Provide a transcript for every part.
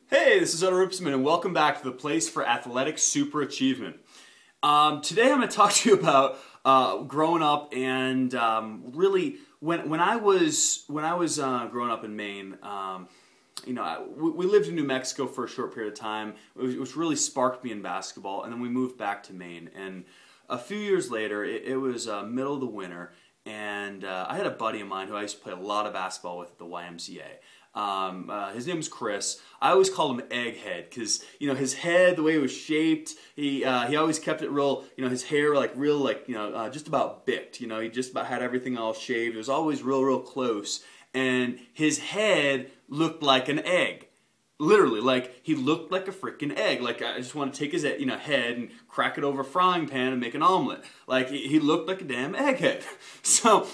Hey, this is Otto and welcome back to the place for athletic super achievement. Today I'm going to talk to you about growing up and really when I was growing up in Maine. We lived in New Mexico for a short period of time, which really sparked me in basketball, and then we moved back to Maine. And a few years later, it was middle of the winter, and I had a buddy of mine who I used to play a lot of basketball with at the YMCA. His name was Chris. I always called him Egghead because his head, the way it was shaped, he always kept it real. His hair just about bicked. He just about had everything all shaved. It was always real close, and his head looked like an egg. Literally, like, he looked like a freaking egg. Like, I just want to take his head and crack it over a frying pan and make an omelet. Like, he looked like a damn egghead. So,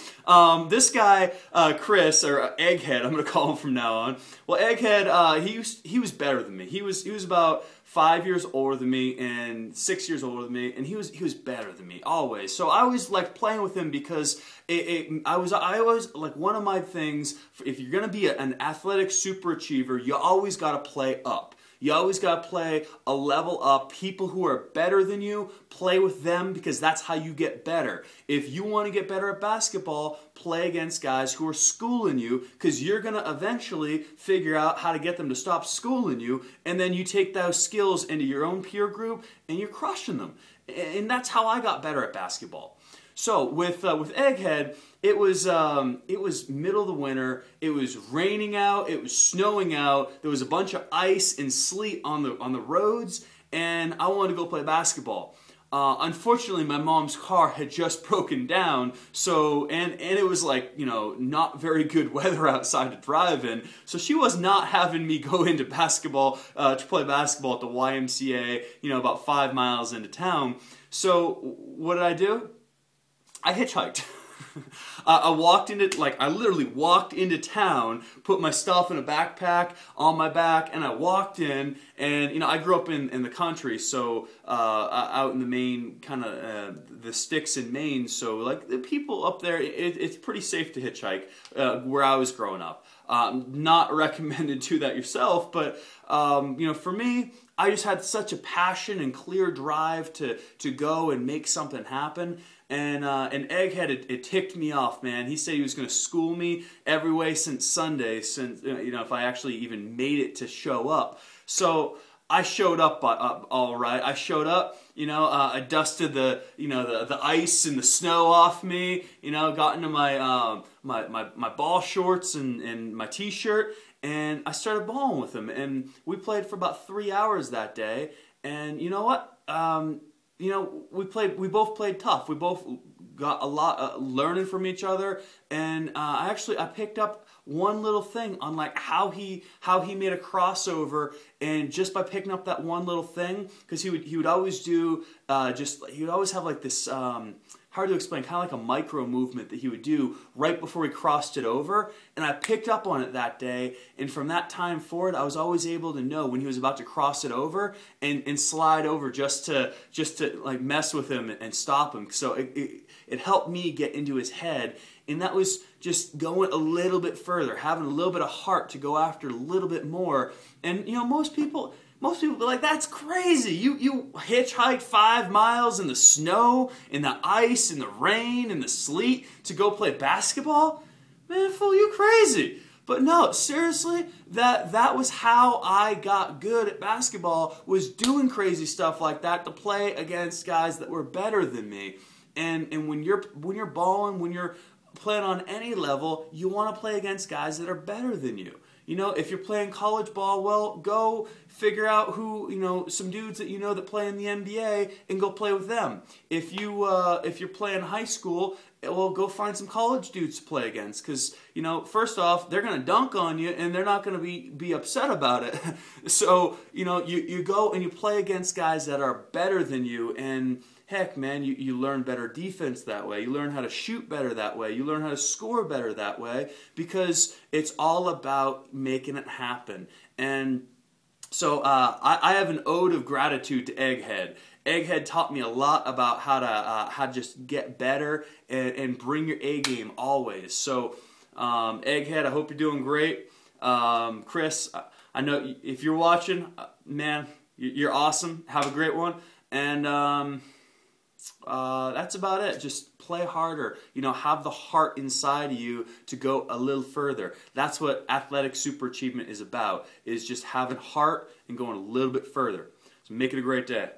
this guy, Chris, or Egghead, I'm going to call him from now on. Well, Egghead, he was better than me. He was about 5 years older than me and 6 years older than me, and he was better than me always. So I always liked playing with him because I always like, one of my things, if you're gonna be an athletic super achiever, you always gotta play up. You always got to play a level up. People who are better than you, play with them because that's how you get better. If you want to get better at basketball, play against guys who are schooling you because you're going to eventually figure out how to get them to stop schooling you, and then you take those skills into your own peer group and you're crushing them. And that's how I got better at basketball. So with Egghead, it was middle of the winter. It was raining out. It was snowing out. There was a bunch of ice and sleet on the roads, and I wanted to go play basketball. Unfortunately, my mom's car had just broken down, so and it was like, not very good weather outside to drive in, so she was not having me go into basketball to play basketball at the YMCA, about 5 miles into town. So what did I do? I hitchhiked. I literally walked into town, put my stuff in a backpack on my back, and I walked in. And I grew up in the country, so out in the Maine, kind of the sticks in Maine. So like the people up there, it's pretty safe to hitchhike where I was growing up. Not recommended to that yourself, but for me, I just had such a passion and clear drive to go and make something happen. And Egghead, it ticked me off, man. He said he was going to school me every way since Sunday, since if I actually even made it to show up. So I showed up all right. I showed up. I dusted the ice and the snow off me. Got into my my ball shorts and my t-shirt, and I started balling with him. And we played for about 3 hours that day. And you know what? We both played tough. We both got a lot learning from each other, and I picked up one little thing on like how he made a crossover, and just by picking up that one little thing, because he would always do he would always have like this hard to explain, kind of like a micro movement that he would do right before he crossed it over, and I picked up on it that day, and from that time forward, I was always able to know when he was about to cross it over and slide over just to like mess with him and stop him. So it helped me get into his head, and that was just going a little bit further, having a little bit of heart to go after a little bit more. And most people be like, that's crazy. You hitchhiked 5 miles in the snow, in the ice, in the rain, in the sleet to go play basketball? Man, fool, you crazy. But no, seriously, that was how I got good at basketball, was doing crazy stuff like that to play against guys that were better than me. And when you're balling, when you're playing on any level, you want to play against guys that are better than you. If you're playing college ball, well, go figure out who, some dudes that that play in the NBA and go play with them. If you're playing high school, well, go find some college dudes to play against, because, first off, they're going to dunk on you and they're not going to be upset about it. So, you go and you play against guys that are better than you, and heck, man, you learn better defense that way. You learn how to shoot better that way. You learn how to score better that way, because it's all about making it happen. And so I have an ode of gratitude to Egghead. Egghead taught me a lot about how to just get better and bring your A game always. So Egghead, I hope you're doing great. Chris, I know if you're watching, man, you're awesome. Have a great one. And that's about it. Just play harder. You know, have the heart inside of you to go a little further. That's what athletic super achievement is about, is just having heart and going a little bit further. So make it a great day.